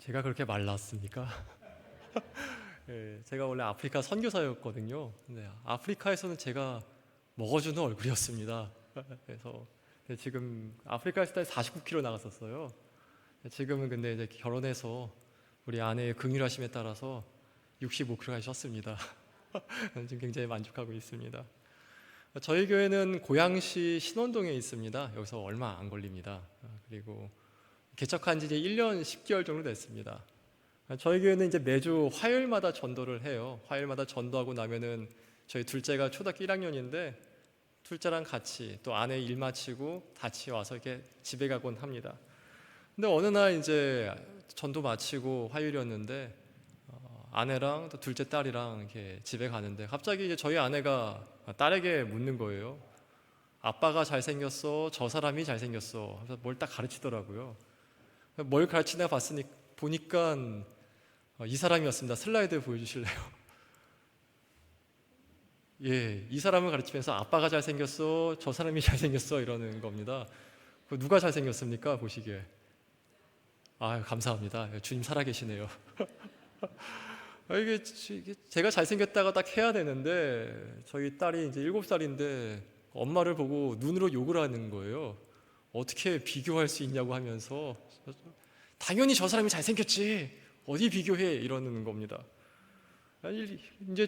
제가 그렇게 말랐습니까? 예, 제가 원래 아프리카 선교사였거든요. 근데 아프리카에서는 제가 먹어주는 얼굴이었습니다. 그래서 지금 아프리카 있을 때 49kg 나갔었어요. 지금은 근데 이제 결혼해서 우리 아내의 긍휼하심에 따라서 65kg까지 쪘습니다. 지금 굉장히 만족하고 있습니다. 저희 교회는 고양시 신원동에 있습니다. 여기서 얼마 안 걸립니다. 그리고 개척한 지 이제 1년 10개월 정도 됐습니다. 저희 교회는 이제 매주 화요일마다 전도를 해요. 화요일마다 전도하고 나면은 저희 둘째가 초등학교 1학년인데 둘째랑 같이 또 아내 일 마치고 같이 와서 이렇게 집에 가곤 합니다. 근데 어느 날 이제 전도 마치고 화요일이었는데 아내랑 또 둘째 딸이랑 이렇게 집에 가는데 갑자기 이제 저희 아내가 딸에게 묻는 거예요. 아빠가 잘생겼어? 저 사람이 잘생겼어? 하면서 뭘 딱 가르치더라고요. 뭘 가르치나 보니까 이 사람이었습니다. 슬라이드 보여주실래요? 예, 이 사람을 가르치면서 아빠가 잘생겼어? 저 사람이 잘생겼어? 이러는 겁니다. 누가 잘생겼습니까? 보시기에. 아, 감사합니다. 주님 살아계시네요. 이게 제가 잘생겼다가 딱 해야 되는데 저희 딸이 이제 7살인데 엄마를 보고 눈으로 욕을 하는 거예요. 어떻게 비교할 수 있냐고 하면서 당연히 저 사람이 잘생겼지 어디 비교해 이러는 겁니다. 이제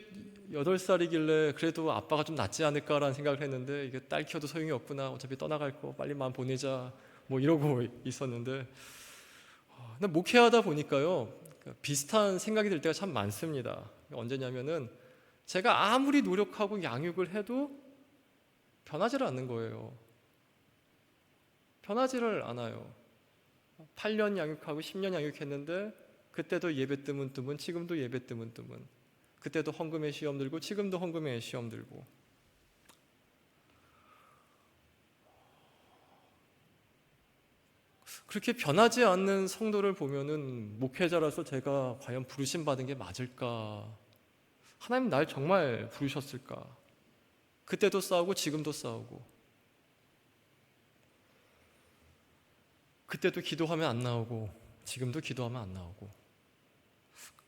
8살이길래 그래도 아빠가 좀 낫지 않을까라는 생각을 했는데 이게 딸 키워도 소용이 없구나 어차피 떠나갈 거 빨리 마음 보내자 뭐 이러고 있었는데 근데 목회하다 보니까요 비슷한 생각이 들 때가 참 많습니다. 언제냐면은 제가 아무리 노력하고 양육을 해도 변하지를 않는 거예요. 변하지를 않아요. 8년 양육하고 10년 양육했는데 그때도 예배 뜨문뜨문 지금도 예배 뜨문뜨문 그때도 헌금에 시험 들고 지금도 헌금에 시험 들고 그렇게 변하지 않는 성도를 보면은 목회자라서 제가 과연 부르심 받은 게 맞을까? 하나님 날 정말 부르셨을까? 그때도 싸우고 지금도 싸우고 그때도 기도하면 안 나오고 지금도 기도하면 안 나오고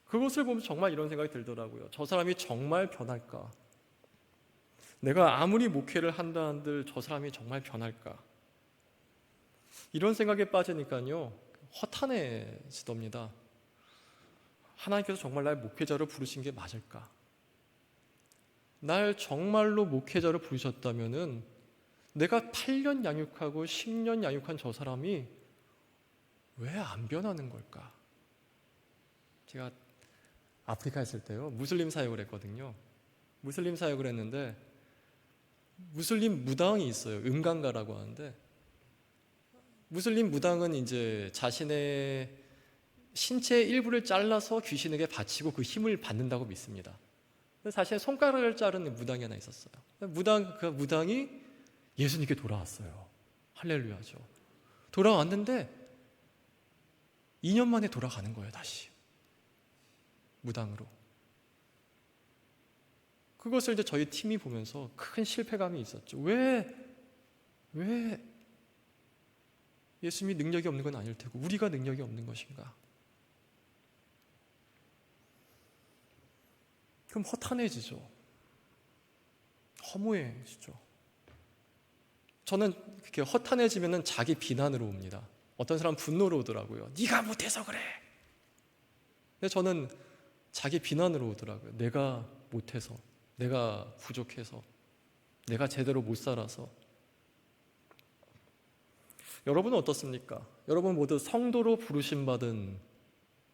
그것을 보면 정말 이런 생각이 들더라고요. 저 사람이 정말 변할까? 내가 아무리 목회를 한다 한들 저 사람이 정말 변할까? 이런 생각에 빠지니까요 허탄해지답니다. 하나님께서 정말 날 목회자로 부르신 게 맞을까? 날 정말로 목회자로 부르셨다면은 내가 8년 양육하고 10년 양육한 저 사람이 왜 안 변하는 걸까? 제가 아프리카에 있을 때요 무슬림 사역을 했거든요. 무슬림 사역을 했는데 무슬림 무당이 있어요. 음간가라고 하는데 무슬림 무당은 이제 자신의 신체의 일부를 잘라서 귀신에게 바치고 그 힘을 받는다고 믿습니다. 자신의 손가락을 자른 무당이 하나 있었어요. 그 무당이 예수님께 돌아왔어요. 할렐루야죠. 돌아왔는데 2년 만에 돌아가는 거예요. 다시 무당으로. 그것을 이제 저희 팀이 보면서 큰 실패감이 있었죠. 왜 예수님이 능력이 없는 건 아닐 테고 우리가 능력이 없는 것인가? 그럼 허탄해지죠. 허무해지죠. 저는 그렇게 허탄해지면은 자기 비난으로 옵니다. 어떤 사람 분노로 오더라고요. 네가 못해서 그래. 근데 저는 자기 비난으로 오더라고요. 내가 못해서, 내가 부족해서, 내가 제대로 못 살아서. 여러분은 어떻습니까? 여러분 모두 성도로 부르심받은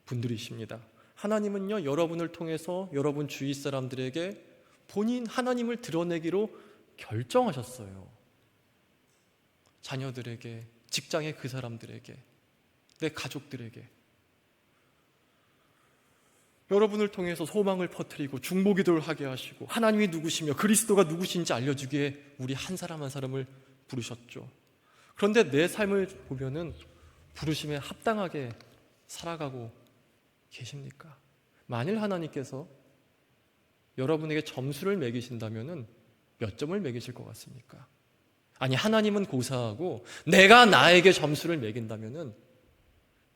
분들이십니다. 하나님은요 여러분을 통해서 여러분 주위 사람들에게 본인 하나님을 드러내기로 결정하셨어요. 자녀들에게, 직장의 그 사람들에게, 내 가족들에게 여러분을 통해서 소망을 퍼뜨리고 중보기도를 하게 하시고 하나님이 누구시며 그리스도가 누구신지 알려주기에 우리 한 사람 한 사람을 부르셨죠. 그런데 내 삶을 보면은 부르심에 합당하게 살아가고 계십니까? 만일 하나님께서 여러분에게 점수를 매기신다면은 몇 점을 매기실 것 같습니까? 아니 하나님은 고사하고 내가 나에게 점수를 매긴다면은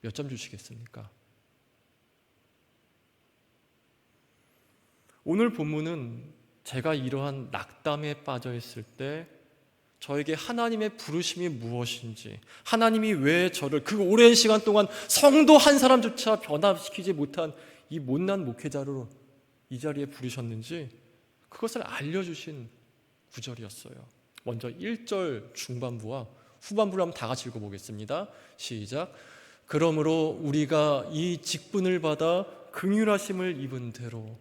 몇 점 주시겠습니까? 오늘 본문은 제가 이러한 낙담에 빠져 있을 때 저에게 하나님의 부르심이 무엇인지, 하나님이 왜 저를 그 오랜 시간 동안 성도 한 사람조차 변화시키지 못한 이 못난 목회자로 이 자리에 부르셨는지 그것을 알려주신 구절이었어요. 먼저 1절 중반부와 후반부를 한번 다 같이 읽어보겠습니다. 시작. 그러므로 우리가 이 직분을 받아 긍휼하심을 입은 대로,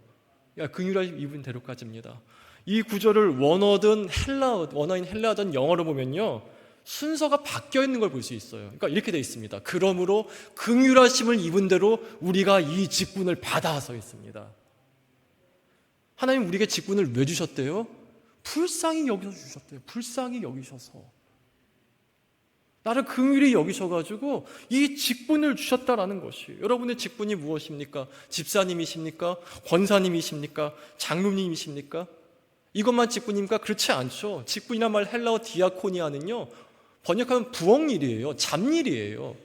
긍휼하심 입은 대로까지입니다. 이 구절을 원어인 헬라어든 영어로 보면요, 순서가 바뀌어 있는 걸 볼 수 있어요. 그러니까 이렇게 되어 있습니다. 그러므로 긍휼하심을 입은 대로 우리가 이 직분을 받아서 있습니다. 하나님 우리에게 직분을 왜 주셨대요? 불쌍히 여기서 주셨대요. 불쌍히 여기셔서 나를 긍휼히 여기셔가지고 이 직분을 주셨다라는 것이. 여러분의 직분이 무엇입니까? 집사님이십니까? 권사님이십니까? 장로님이십니까? 이것만 직분입니까? 그렇지 않죠. 직분이란 말 헬라어 디아코니아는요, 번역하면 부엌일이에요. 잡일이에요.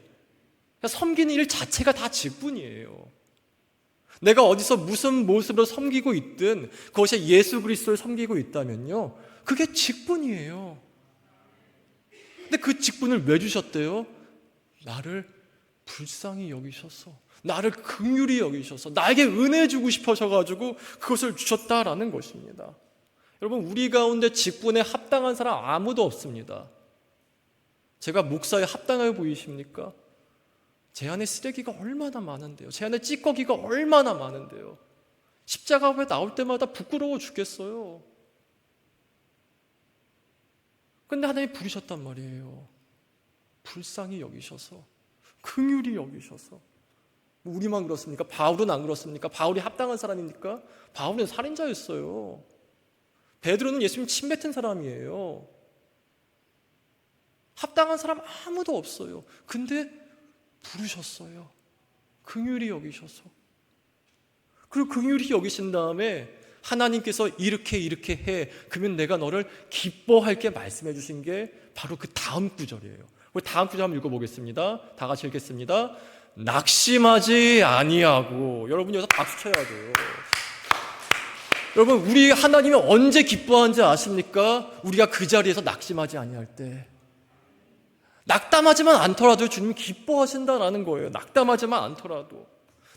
섬기는 일 자체가 다 직분이에요. 내가 어디서 무슨 모습으로 섬기고 있든 그것이 예수 그리스도를 섬기고 있다면요, 그게 직분이에요. 근데 그 직분을 왜 주셨대요? 나를 불쌍히 여기셔서, 나를 긍휼히 여기셔서, 나에게 은혜 주고 싶으셔가지고 그것을 주셨다라는 것입니다. 여러분, 우리 가운데 직분에 합당한 사람 아무도 없습니다. 제가 목사에 합당하게 보이십니까? 제 안에 쓰레기가 얼마나 많은데요. 제 안에 찌꺼기가 얼마나 많은데요. 십자가 앞에 나올 때마다 부끄러워 죽겠어요. 근데 하나님이 부르셨단 말이에요. 불쌍히 여기셔서, 긍휼히 여기셔서. 우리만 그렇습니까? 바울은 안 그렇습니까? 바울이 합당한 사람입니까? 바울은 살인자였어요. 베드로는 예수님 침 뱉은 사람이에요. 합당한 사람 아무도 없어요. 근데 부르셨어요. 긍휼히 여기셔서. 그리고 긍휼히 여기신 다음에 하나님께서 이렇게 해, 그러면 내가 너를 기뻐할게 말씀해 주신 게 바로 그 다음 구절이에요. 우리 다음 구절 한번 읽어보겠습니다. 다 같이 읽겠습니다. 낙심하지 아니하고. 여러분 여기서 박수 쳐야 돼요. 여러분, 우리 하나님이 언제 기뻐하는지 아십니까? 우리가 그 자리에서 낙심하지 아니할 때. 낙담하지만 않더라도 주님이 기뻐하신다라는 거예요. 낙담하지만 않더라도.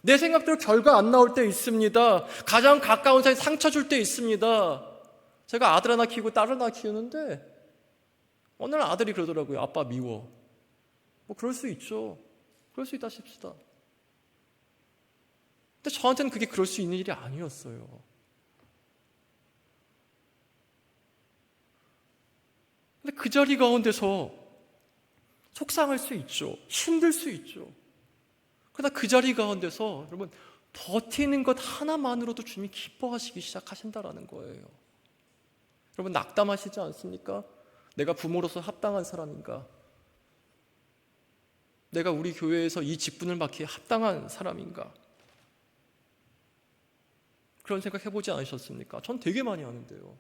내 생각대로 결과 안 나올 때 있습니다. 가장 가까운 사람이 상처 줄 때 있습니다. 제가 아들 하나 키우고 딸 하나 키우는데 어느 날 아들이 그러더라고요. 아빠 미워. 뭐 그럴 수 있죠. 그럴 수 있다 싶시다. 근데 저한테는 그게 그럴 수 있는 일이 아니었어요. 근데 그 자리 가운데서 속상할 수 있죠. 힘들 수 있죠. 그러나 그 자리 가운데서 여러분 버티는 것 하나만으로도 주님이 기뻐하시기 시작하신다라는 거예요. 여러분 낙담하시지 않습니까? 내가 부모로서 합당한 사람인가? 내가 우리 교회에서 이 직분을 맡기에 합당한 사람인가? 그런 생각 해보지 않으셨습니까? 전 되게 많이 하는데요.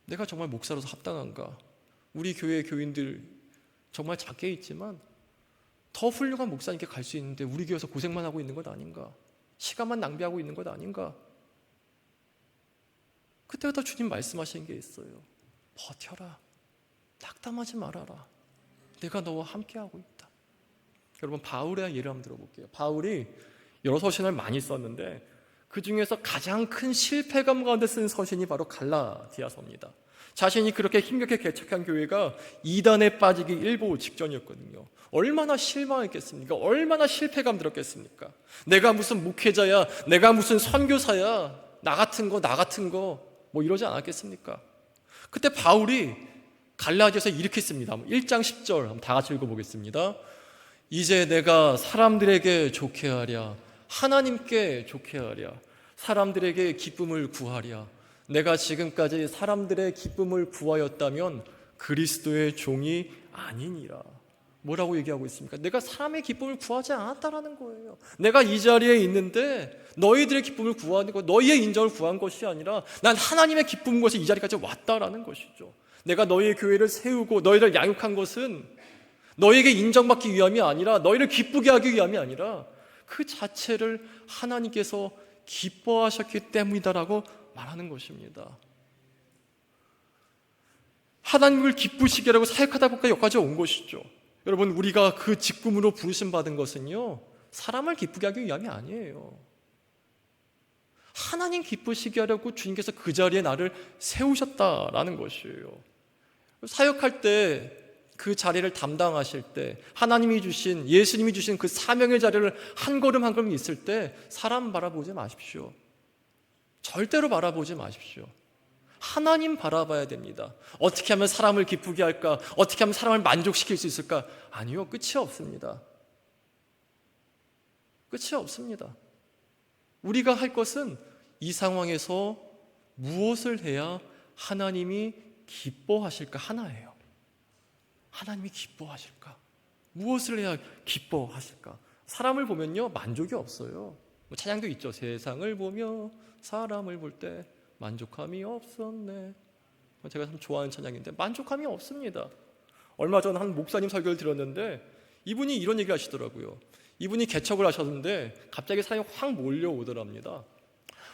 내가 정말 목사로서 합당한가? 우리 교회 교인들 정말 작게 있지만 더 훌륭한 목사님께 갈 수 있는데 우리 교회에서 고생만 하고 있는 것 아닌가? 시간만 낭비하고 있는 것 아닌가? 그때부터 주님 말씀하신 게 있어요. 버텨라. 낙담하지 말아라. 내가 너와 함께하고 있다. 여러분 바울의 예를 한번 들어볼게요. 바울이 여러 서신을 많이 썼는데 그 중에서 가장 큰 실패감 가운데 쓴 서신이 바로 갈라디아서입니다. 자신이 그렇게 힘겹게 개척한 교회가 이단에 빠지기 일보 직전이었거든요. 얼마나 실망했겠습니까? 얼마나 실패감 들었겠습니까? 내가 무슨 목회자야, 내가 무슨 선교사야, 나 같은 거 뭐 이러지 않았겠습니까? 그때 바울이 갈라디아서 이렇게 씁니다. 1장 10절 한번 다 같이 읽어보겠습니다. 이제 내가 사람들에게 좋게 하랴, 하나님께 좋게 하랴, 사람들에게 기쁨을 구하랴. 내가 지금까지 사람들의 기쁨을 구하였다면 그리스도의 종이 아니니라. 뭐라고 얘기하고 있습니까? 내가 사람의 기쁨을 구하지 않았다라는 거예요. 내가 이 자리에 있는데 너희들의 기쁨을 구하는 것, 너희의 인정을 구한 것이 아니라 난 하나님의 기쁨 것이 이 자리까지 왔다라는 것이죠. 내가 너희의 교회를 세우고 너희를 양육한 것은 너희에게 인정받기 위함이 아니라, 너희를 기쁘게 하기 위함이 아니라 그 자체를 하나님께서 기뻐하셨기 때문이다라고 말하는 것입니다. 하나님을 기쁘시게 하라고 사역하다 보니까 여기까지 온 것이죠. 여러분, 우리가 그 직분으로 부르심 받은 것은요, 사람을 기쁘게 하기 위함이 아니에요. 하나님 기쁘시게 하려고 주님께서 그 자리에 나를 세우셨다라는 것이에요. 사역할 때, 그 자리를 담당하실 때, 하나님이 주신, 예수님이 주신 그 사명의 자리를 한 걸음 한 걸음 있을 때 사람 바라보지 마십시오. 절대로 바라보지 마십시오. 하나님 바라봐야 됩니다. 어떻게 하면 사람을 기쁘게 할까? 어떻게 하면 사람을 만족시킬 수 있을까? 아니요, 끝이 없습니다. 끝이 없습니다. 우리가 할 것은 이 상황에서 무엇을 해야 하나님이 기뻐하실까 하나예요. 하나님이 기뻐하실까? 무엇을 해야 기뻐하실까? 사람을 보면요, 만족이 없어요. 찬양도 있죠. 세상을 보며 사람을 볼 때 만족함이 없었네. 제가 참 좋아하는 찬양인데 만족함이 없습니다. 얼마 전 한 목사님 설교를 들었는데 이분이 이런 얘기를 하시더라고요. 이분이 개척을 하셨는데 갑자기 사람이 확 몰려오더랍니다.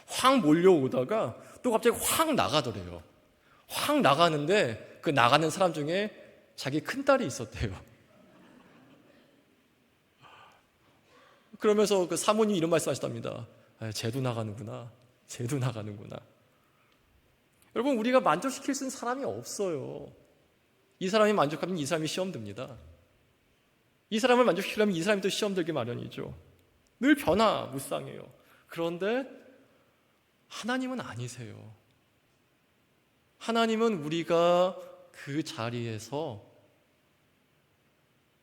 확 몰려오다가 또 갑자기 확 나가더래요. 확 나가는데 그 나가는 사람 중에 자기 큰딸이 있었대요. 그러면서 그 사모님이 이런 말씀 하시답니다. 쟤도 나가는구나. 쟤도 나가는구나. 여러분, 우리가 만족시킬 수 있는 사람이 없어요. 이 사람이 만족하면 이 사람이 시험 듭니다. 이 사람을 만족시키려면 이 사람이 또 시험 들기 마련이죠. 늘 변화무쌍해요. 그런데 하나님은 아니세요. 하나님은 우리가 그 자리에서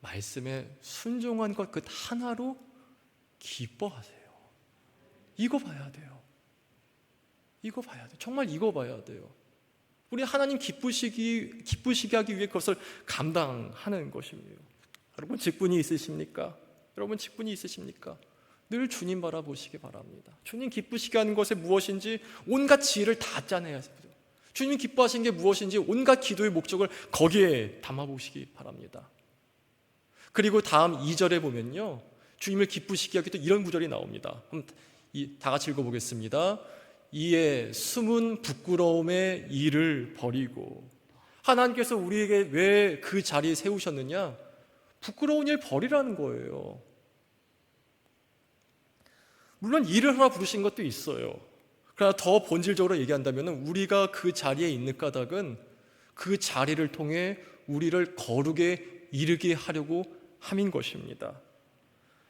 말씀에 순종한 것 그 하나로 기뻐하세요. 이거 봐야 돼요. 이거 봐야 돼요. 정말 이거 봐야 돼요. 우리 하나님 기쁘시게 하기 위해 그것을 감당하는 것입니다. 여러분, 직분이 있으십니까? 여러분, 직분이 있으십니까? 늘 주님 바라보시기 바랍니다. 주님 기쁘시게 하는 것이 무엇인지 온갖 지혜를 다 짜내야 합니다. 주님 기뻐하시는 게 무엇인지 온갖 기도의 목적을 거기에 담아보시기 바랍니다. 그리고 다음 2절에 보면요, 주님을 기쁘시게 하기 또 이런 구절이 나옵니다. 다 같이 읽어보겠습니다. 이에 숨은 부끄러움의 일을 버리고. 하나님께서 우리에게 왜 그 자리에 세우셨느냐? 부끄러운 일 버리라는 거예요. 물론 일을 하나 부르신 것도 있어요. 그러나 더 본질적으로 얘기한다면 우리가 그 자리에 있는 까닭은 그 자리를 통해 우리를 거룩에 이르게 하려고 함인 것입니다.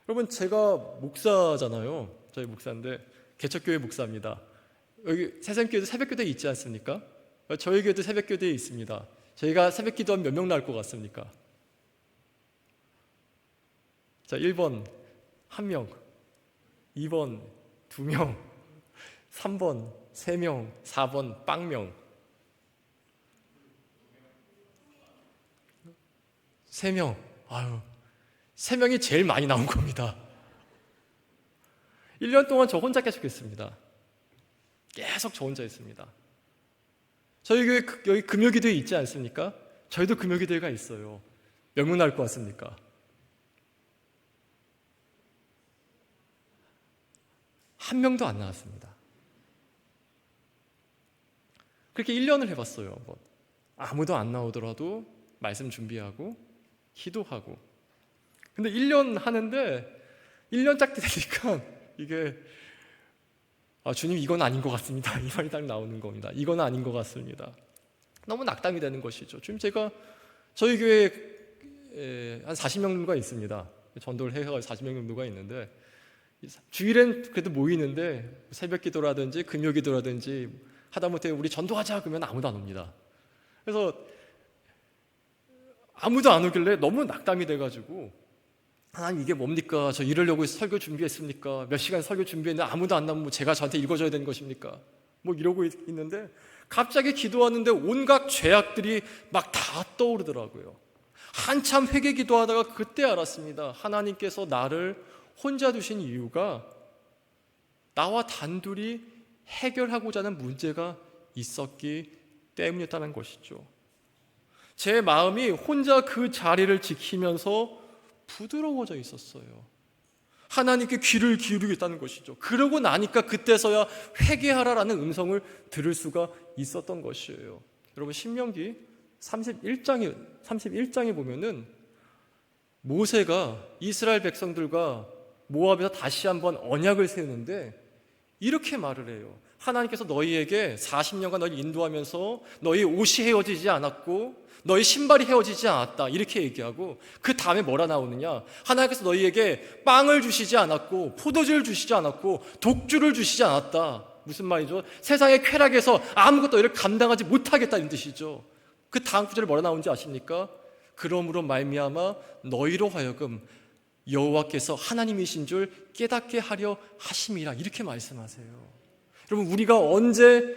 여러분, 제가 목사잖아요. 저희 목사인데 개척교회 목사입니다. 여기 새샘교회도 새벽교대에 있지 않습니까? 저희 교회도 새벽교대에 있습니다. 저희가 새벽기도하면 몇 명 나올 것 같습니까? 자, 1번 1명, 2번 2명, 3번 3명, 4번 빵명. 3명. 아유, 3명이 제일 많이 나온 겁니다. 1년 동안 저 혼자 계속했습니다. 계속 저 혼자 했습니다. 저희 교회 여기 금요기도회 있지 않습니까? 저희도 금요기도회가 있어요. 몇 명 나올 것 같습니까? 한 명도 안 나왔습니다. 그렇게 1년을 해봤어요. 한번. 아무도 안 나오더라도 말씀 준비하고 기도하고. 근데 1년 하는데 1년 짝 되니까 이게 주님, 이건 아닌 것 같습니다. 이 말이 딱 나오는 겁니다. 이건 아닌 것 같습니다. 너무 낙담이 되는 것이죠. 지금 제가 저희 교회에 한 40명 정도가 있습니다. 전도를 해서 40명 정도가 있는데 주일엔 그래도 모이는데 새벽 기도라든지 금요 기도라든지 하다못해 우리 전도하자 그러면 아무도 안 옵니다. 그래서 아무도 안 오길래 너무 낙담이 돼가지고, 하나님 이게 뭡니까? 저 이러려고 설교 준비했습니까? 몇 시간 설교 준비했는데 아무도 안 나오면 제가 저한테 읽어줘야 되는 것입니까? 뭐 이러고 있는데 갑자기 기도하는데 온갖 죄악들이 막 다 떠오르더라고요. 한참 회개 기도하다가 그때 알았습니다. 하나님께서 나를 혼자 두신 이유가 나와 단둘이 해결하고자 하는 문제가 있었기 때문이었다는 것이죠. 제 마음이 혼자 그 자리를 지키면서 부드러워져 있었어요. 하나님께 귀를 기울이겠다는 것이죠. 그러고 나니까 그때서야 회개하라라는 음성을 들을 수가 있었던 것이에요. 여러분 신명기 31장에 보면은 모세가 이스라엘 백성들과 모압에서 다시 한번 언약을 세우는데 이렇게 말을 해요. 하나님께서 너희에게 40년간 너희를 인도하면서 너희 옷이 헤어지지 않았고 너희 신발이 헤어지지 않았다 이렇게 얘기하고 그 다음에 뭐라 나오느냐, 하나님께서 너희에게 빵을 주시지 않았고 포도주를 주시지 않았고 독주를 주시지 않았다. 무슨 말이죠? 세상의 쾌락에서 아무것도 너희를 감당하지 못하겠다 이런 뜻이죠. 그 다음 구절에 뭐라 나오는지 아십니까? 그러므로 말미암아 너희로 하여금 여호와께서 하나님이신 줄 깨닫게 하려 하심이라 이렇게 말씀하세요. 여러분 우리가 언제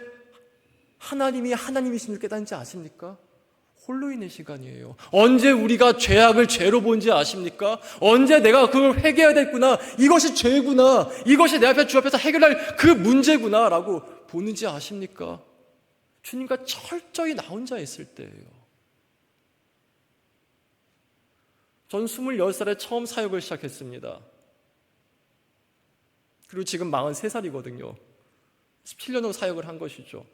하나님이 하나님이신 줄 깨닫는지 아십니까? 홀로 있는 시간이에요. 언제 우리가 죄악을 죄로 본지 아십니까? 언제 내가 그걸 회개해야 되겠구나, 이것이 죄구나, 이것이 내 앞에 주 앞에서 해결할 그 문제구나 라고 보는지 아십니까? 주님과 철저히 나 혼자 있을 때예요. 전 26살에 처음 사역을 시작했습니다. 그리고 지금 43살이거든요. 17년으로 사역을 한 것이죠.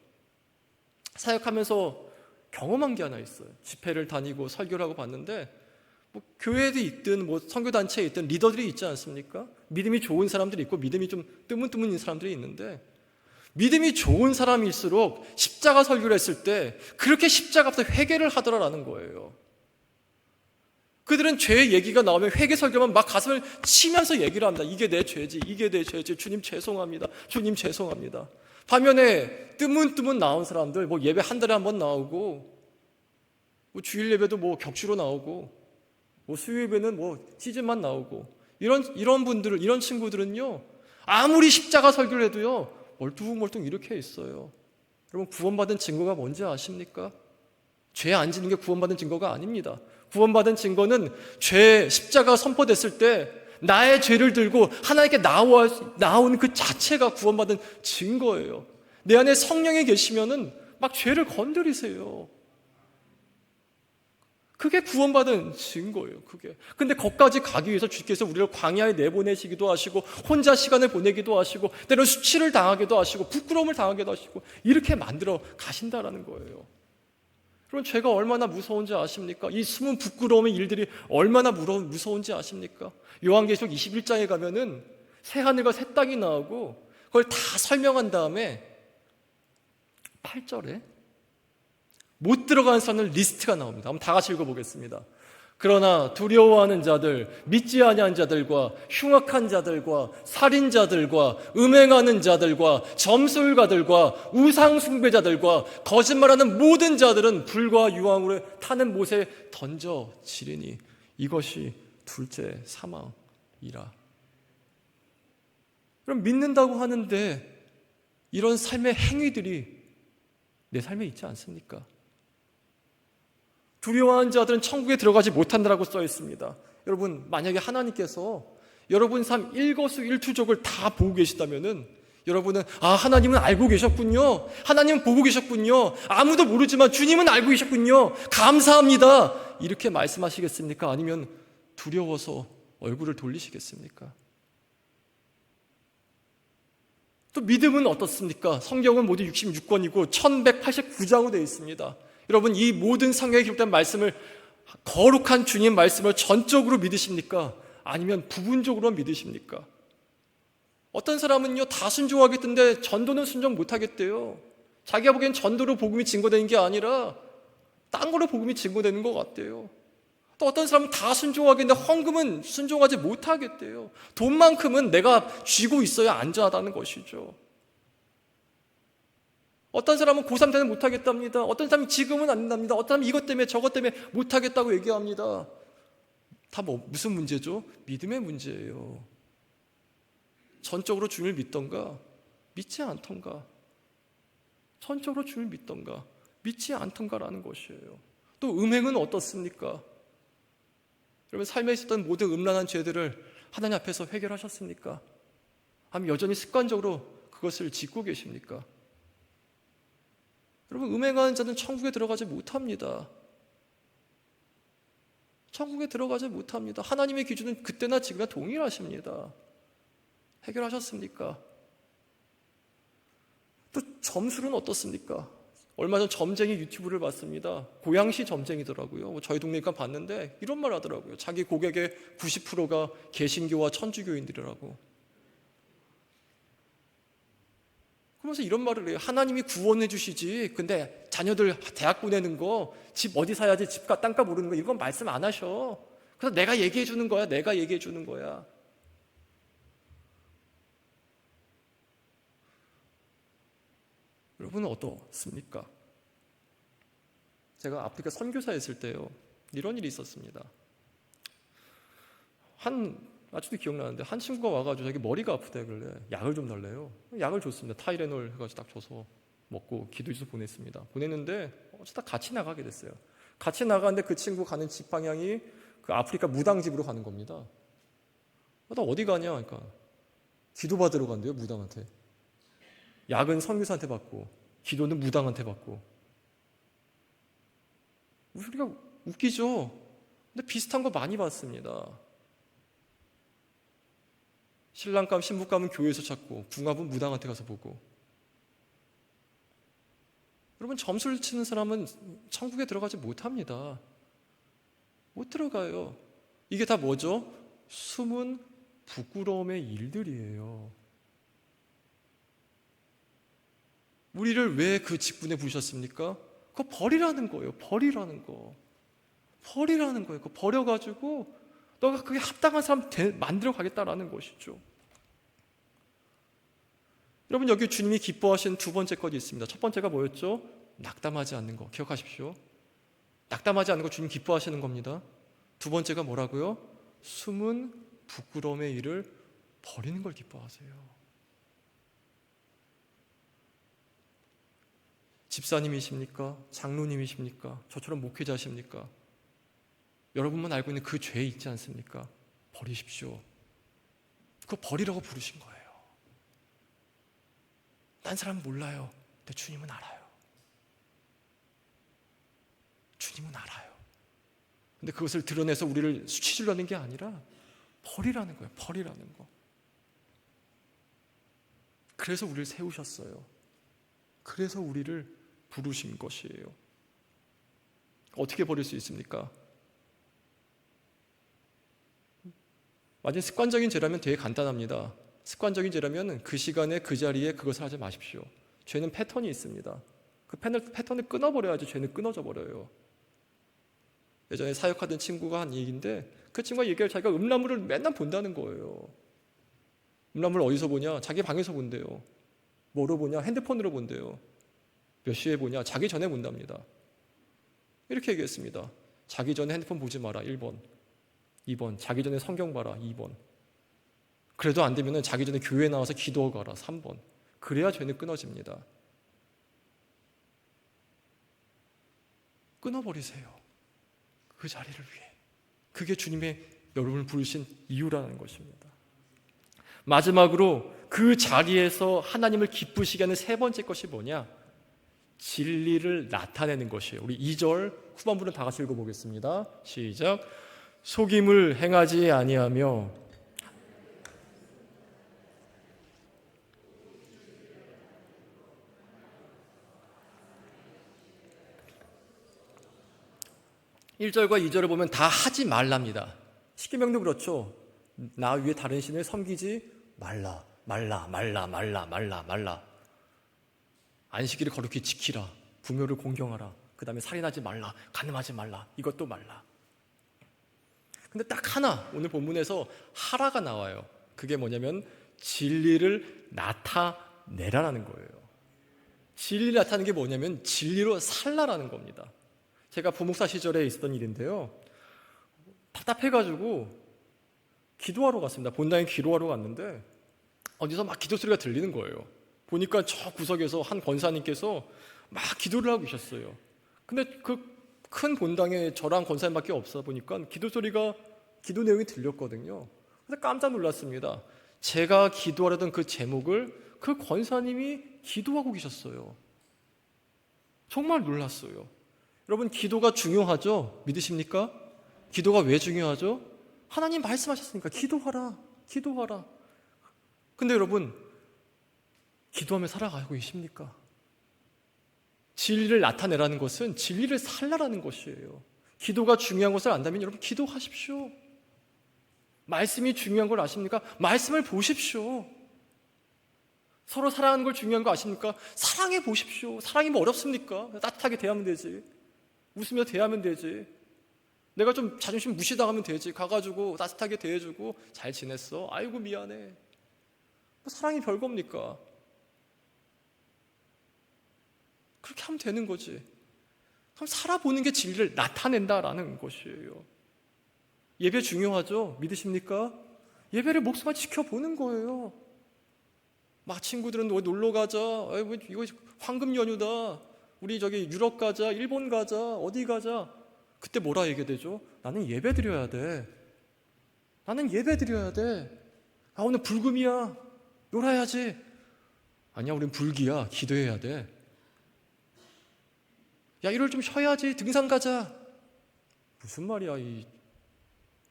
사역하면서 경험한 게 하나 있어요. 집회를 다니고 설교를 하고 봤는데 뭐 교회에 있든 뭐 선교단체에 있든 리더들이 있지 않습니까? 믿음이 좋은 사람들이 있고 믿음이 좀 뜨문뜨문 있는 사람들이 있는데 믿음이 좋은 사람일수록 십자가 설교를 했을 때 그렇게 십자가 앞에서 회개를 하더라라는 거예요. 그들은 죄의 얘기가 나오면 회개 설교만 막 가슴을 치면서 얘기를 합니다. 이게 내 죄지, 이게 내 죄지, 주님 죄송합니다, 주님 죄송합니다. 반면에 뜨문뜨문 나온 사람들, 뭐 예배 한 달에 한 번 나오고, 뭐 주일 예배도 뭐 격주로 나오고, 뭐 수요 예배는 뭐 시즌만 나오고, 이런 분들을, 이런 친구들은요, 아무리 십자가 설교를 해도요, 멀뚱멀뚱 이렇게 있어요. 여러분 구원받은 증거가 뭔지 아십니까? 죄 안 짓는 게 구원받은 증거가 아닙니다. 구원받은 증거는 죄 십자가 선포됐을 때 나의 죄를 들고 하나님께 나온 그 자체가 구원받은 증거예요. 내 안에 성령이 계시면은 막 죄를 건드리세요. 그게 구원받은 증거예요. 그게. 근데 거기까지 가기 위해서 주께서 우리를 광야에 내보내시기도 하시고 혼자 시간을 보내기도 하시고 때로는 수치를 당하기도 하시고 부끄러움을 당하기도 하시고 이렇게 만들어 가신다라는 거예요. 그럼 죄가 얼마나 무서운지 아십니까? 이 숨은 부끄러움의 일들이 얼마나 무서운지 아십니까? 요한계시록 21장에 가면은 새 하늘과 새 땅이 나오고 그걸 다 설명한 다음에 8절에 못 들어가는 사람들 리스트가 나옵니다. 한번 다 같이 읽어보겠습니다. 그러나 두려워하는 자들, 믿지 아니한 자들과 흉악한 자들과 살인자들과 음행하는 자들과 점술가들과 우상 숭배자들과 거짓말하는 모든 자들은 불과 유황으로 타는 못에 던져지리니 이것이 둘째 사망이라. 그럼 믿는다고 하는데 이런 삶의 행위들이 내 삶에 있지 않습니까? 두려워하는 자들은 천국에 들어가지 못한다라고 써 있습니다. 여러분 만약에 하나님께서 여러분 삶 일거수일투족을 다 보고 계시다면은 여러분은 하나님은 알고 계셨군요, 하나님은 보고 계셨군요, 아무도 모르지만 주님은 알고 계셨군요, 감사합니다 이렇게 말씀하시겠습니까? 아니면 두려워서 얼굴을 돌리시겠습니까? 또 믿음은 어떻습니까? 성경은 모두 66권이고 1189장으로 되어 있습니다. 여러분 이 모든 성경에 기록된 말씀을, 거룩한 주님 말씀을 전적으로 믿으십니까? 아니면 부분적으로 믿으십니까? 어떤 사람은요 다 순종하겠던데 전도는 순종 못하겠대요. 자기가 보기엔 전도로 복음이 증거되는 게 아니라 딴 거로 복음이 증거되는 것 같대요. 또 어떤 사람은 다 순종하겠는데 헌금은 순종하지 못하겠대요. 돈만큼은 내가 쥐고 있어야 안전하다는 것이죠. 어떤 사람은 고3 때는 못하겠답니다. 어떤 사람은 지금은 안 된답니다. 어떤 사람은 이것 때문에 저것 때문에 못하겠다고 얘기합니다. 다 무슨 문제죠? 믿음의 문제예요. 전적으로 주님을 믿던가 믿지 않던가, 전적으로 주님을 믿던가 믿지 않던가라는 것이에요. 또 음행은 어떻습니까? 여러분 삶에 있었던 모든 음란한 죄들을 하나님 앞에서 해결하셨습니까? 아니면 여전히 습관적으로 그것을 짓고 계십니까? 여러분 음행하는 자는 천국에 들어가지 못합니다. 천국에 들어가지 못합니다. 하나님의 기준은 그때나 지금이나 동일하십니다. 해결하셨습니까? 또 점술은 어떻습니까? 얼마 전 점쟁이 유튜브를 봤습니다. 고양시 점쟁이더라고요. 저희 동네니까 봤는데 이런 말 하더라고요. 자기 고객의 90%가 개신교와 천주교인들이라고. 그러면서 이런 말을 해요. 하나님이 구원해 주시지. 근데 자녀들 대학 보내는 거, 집 어디 사야지, 집값, 땅값 오르는 거 이건 말씀 안 하셔. 그래서 내가 얘기해 주는 거야. 내가 얘기해 주는 거야. 여러분은 어떻습니까? 제가 아프리카 선교사에 있을 때요, 이런 일이 있었습니다. 아직도 기억나는데 한 친구가 와가지고 자기 머리가 아프다 그래 약을 좀 달래요. 약을 줬습니다. 타이레놀 해가지고 딱 줘서 먹고 기도해서 보냈습니다. 보냈는데 어쩌다 같이 나가게 됐어요. 같이 나가는데 그 친구 가는 집 방향이 그 아프리카 무당집으로 가는 겁니다. 나 어디 가냐? 그러니까 기도받으러 간대요. 무당한테. 약은 선교사한테 받고 기도는 무당한테 받고. 우리가 웃기죠? 근데 비슷한 거 많이 봤습니다. 신랑감, 신부감은 교회에서 찾고 궁합은 무당한테 가서 보고. 여러분, 점수를 치는 사람은 천국에 들어가지 못합니다. 못 들어가요. 이게 다 뭐죠? 숨은 부끄러움의 일들이에요. 우리를 왜 그 직분에 부르셨습니까? 그거 버리라는 거예요. 버리라는 거. 버리라는 거예요. 그거 버려가지고 너가 그게 합당한 사람 만들어 가겠다라는 것이죠. 여러분, 여기 주님이 기뻐하신 두 번째 것이 있습니다. 첫 번째가 뭐였죠? 낙담하지 않는 거. 기억하십시오. 낙담하지 않는 거 주님 기뻐하시는 겁니다. 두 번째가 뭐라고요? 숨은 부끄러움의 일을 버리는 걸 기뻐하세요. 집사님이십니까? 장로님이십니까? 저처럼 목회자십니까? 여러분만 알고 있는 그 죄 있지 않습니까? 버리십시오. 그거 버리라고 부르신 거예요. 딴 사람은 몰라요. 근데 주님은 알아요. 주님은 알아요. 근데 그것을 드러내서 우리를 수치주려는 게 아니라 버리라는 거예요. 버리라는 거. 그래서 우리를 세우셨어요. 그래서 우리를 부르신 것이에요. 어떻게 버릴 수 있습니까? 완전 습관적인 죄라면 되게 간단합니다. 습관적인 죄라면 그 시간에 그 자리에 그것을 하지 마십시오. 죄는 패턴이 있습니다. 그 패턴을 끊어버려야지 죄는 끊어져 버려요. 예전에 사역하던 친구가 한 얘기인데 그 친구가 얘기할 자기가 음란물을 맨날 본다는 거예요. 음란물 어디서 보냐? 자기 방에서 본대요. 뭐로 보냐? 핸드폰으로 본대요. 몇 시에 보냐? 자기 전에 본답니다. 이렇게 얘기했습니다. 자기 전에 핸드폰 보지 마라. 1번. 2번. 자기 전에 성경 봐라. 2번. 그래도 안 되면 자기 전에 교회에 나와서 기도하고 가라. 3번. 그래야 죄는 끊어집니다. 끊어버리세요. 그 자리를 위해. 그게 주님의 여러분을 부르신 이유라는 것입니다. 마지막으로 그 자리에서 하나님을 기쁘시게 하는 세 번째 것이 뭐냐? 진리를 나타내는 것이에요. 우리 2절 후반부는 다 같이 읽어보겠습니다. 시작. 속임을 행하지 아니하며 (1절과) (2절을) 보면 다 하지 말랍니다. 십계명도 그렇죠. 나 위에 다른 신을 섬기지 말라. 안식일을 거룩히 지키라. 부묘를 공경하라. 그 다음에 살인하지 말라. 간음하지 말라. 이것도 말라. 근데 딱 하나 오늘 본문에서 하라가 나와요. 그게 뭐냐면 진리를 나타내라라는 거예요. 진리를 나타내는 게 뭐냐면 진리로 살라라는 겁니다. 제가 부목사 시절에 있었던 일인데요. 답답해가지고 기도하러 갔습니다. 본당에 기도하러 갔는데 어디서 막 기도 소리가 들리는 거예요. 보니까 저 구석에서 한 권사님께서 막 기도를 하고 계셨어요. 근데 그 큰 본당에 저랑 권사님밖에 없어 보니까 기도 내용이 들렸거든요. 그래서 깜짝 놀랐습니다. 제가 기도하려던 그 제목을 그 권사님이 기도하고 계셨어요. 정말 놀랐어요. 여러분, 기도가 중요하죠? 믿으십니까? 기도가 왜 중요하죠? 하나님 말씀하셨으니까 기도하라. 근데 여러분, 기도하며 살아가고 계십니까? 진리를 나타내라는 것은 진리를 살라라는 것이에요. 기도가 중요한 것을 안다면 여러분 기도하십시오. 말씀이 중요한 걸 아십니까? 말씀을 보십시오. 서로 사랑하는 걸 중요한 거 아십니까? 사랑해 보십시오. 사랑이 뭐 어렵습니까? 따뜻하게 대하면 되지. 웃으며 대하면 되지. 내가 좀 자존심 무시당하면 되지. 가가지고 따뜻하게 대해주고 잘 지냈어? 아이고 미안해. 뭐 사랑이 별겁니까? 그렇게 하면 되는 거지. 그럼 살아보는 게 진리를 나타낸다라는 것이에요. 예배 중요하죠? 믿으십니까? 예배를 목숨을 지켜보는 거예요. 막 친구들은 뭐 놀러 가자. 이거 황금 연휴다. 우리 저기 유럽 가자, 일본 가자, 어디 가자. 그때 뭐라 얘기되죠? 나는 예배 드려야 돼. 나는 예배 드려야 돼. 아, 오늘 불금이야. 놀아야지. 아니야, 우린 불기야. 기도해야 돼. 야, 일요일 좀 쉬어야지. 등산 가자. 무슨 말이야, 이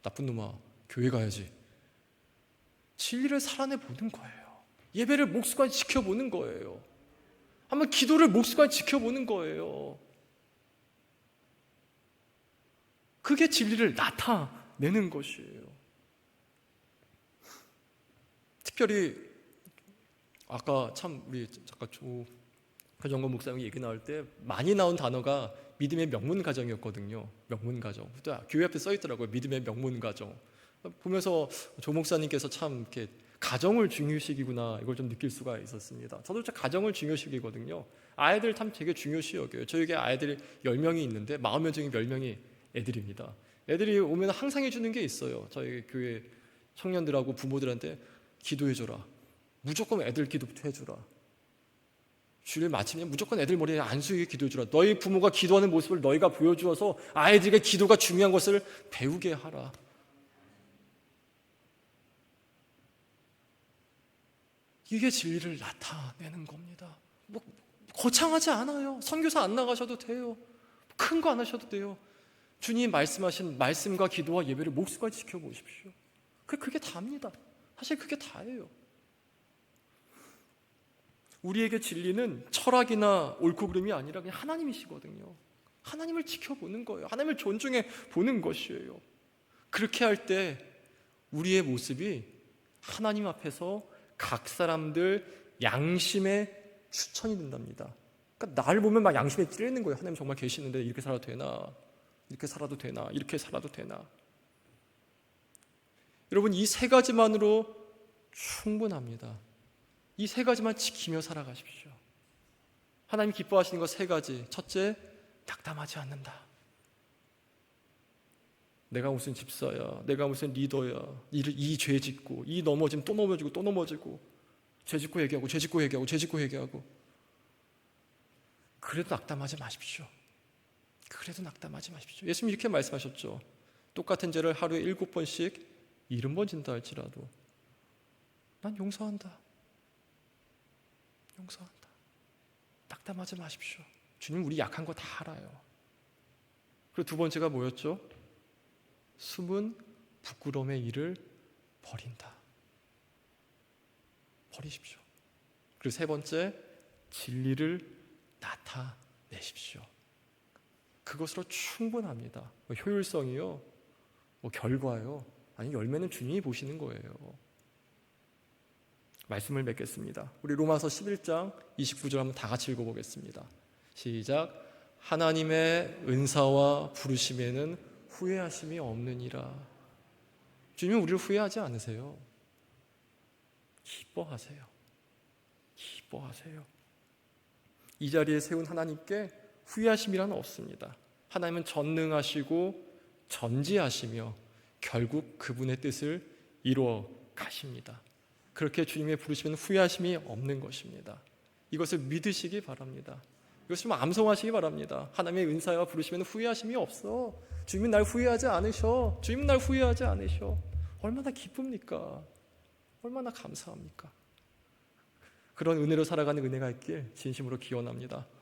나쁜 놈아. 교회 가야지. 진리를 살아내 보는 거예요. 예배를 목수관 지켜보는 거예요. 한번 기도를 목수관 지켜보는 거예요. 그게 진리를 나타내는 것이에요. 특별히 아까 참 우리 잠깐 조정건 목사님 얘기 나올 때 많이 나온 단어가 믿음의 명문 가정이었거든요. 명문 가정. 또 교회 앞에 써 있더라고요. 믿음의 명문 가정. 보면서 조 목사님께서 참 이렇게 가정을 중요시기구나 이걸 좀 느낄 수가 있었습니다. 저도 진짜 가정을 중요시기거든요. 아이들 참 되게 중요시 여겨요. 저에게 아이들이 10명이 있는데 40명 중에 10명이 애들입니다. 애들이 오면 항상 해주는 게 있어요. 저희 교회 청년들하고 부모들한테 기도해줘라. 무조건 애들 기도부터 해주라. 주일 마치면 무조건 애들 머리에 안수하게 기도해주라. 너희 부모가 기도하는 모습을 너희가 보여주어서 아이들에게 기도가 중요한 것을 배우게 하라. 이게 진리를 나타내는 겁니다. 뭐 거창하지 않아요. 선교사 안 나가셔도 돼요. 큰 거 안 하셔도 돼요. 주님 말씀하신 말씀과 기도와 예배를 목숨까지 지켜보십시오. 그게 다입니다. 사실 그게 다예요. 우리에게 진리는 철학이나 옳고 그름이 아니라 그냥 하나님이시거든요. 하나님을 지켜보는 거예요. 하나님을 존중해 보는 것이에요. 그렇게 할 때 우리의 모습이 하나님 앞에서 각 사람들 양심의 추천이 된답니다. 그러니까 나를 보면 막 양심에 찔리는 거예요. 하나님 정말 계시는데 이렇게 살아도 되나? 이렇게 살아도 되나? 이렇게 살아도 되나? 여러분 이 세 가지만으로 충분합니다. 이 세 가지만 지키며 살아가십시오. 하나님 기뻐하시는 것 세 가지. 첫째, 낙담하지 않는다. 내가 무슨 집사야, 내가 무슨 리더야, 이 죄 짓고, 이 넘어지면 또 넘어지고 또 넘어지고, 죄 짓고 얘기하고, 죄 짓고 얘기하고, 죄 짓고 얘기하고. 그래도 낙담하지 마십시오. 그래도 낙담하지 마십시오. 예수님 이렇게 말씀하셨죠. 똑같은 죄를 하루에 7번씩 70번 진다 할지라도 난 용서한다. 용서한다. 낙담하지 마십시오. 주님 우리 약한 거 다 알아요. 그리고 두 번째가 뭐였죠? 숨은 부끄러움의 일을 버린다. 버리십시오. 그리고 세 번째, 진리를 나타내십시오. 그것으로 충분합니다. 효율성이요, 결과요, 아니 열매는 주님이 보시는 거예요. 말씀을 맺겠습니다. 우리 로마서 11장 29절 한번 다 같이 읽어보겠습니다. 시작. 하나님의 은사와 부르심에는 후회하심이 없느니라. 주님은 우리를 후회하지 않으세요. 기뻐하세요. 기뻐하세요. 이 자리에 세운 하나님께 후회하심이란 없습니다. 하나님은 전능하시고 전지하시며 결국 그분의 뜻을 이루어 가십니다. 그렇게 주님의 부르심은 후회하심이 없는 것입니다. 이것을 믿으시기 바랍니다. 이것을 좀 암송하시기 바랍니다. 하나님의 은사와 부르시면 후회하심이 없어. 주님은 날 후회하지 않으셔. 주님은 날 후회하지 않으셔. 얼마나 기쁩니까? 얼마나 감사합니까? 그런 은혜로 살아가는 은혜가 있길 진심으로 기원합니다.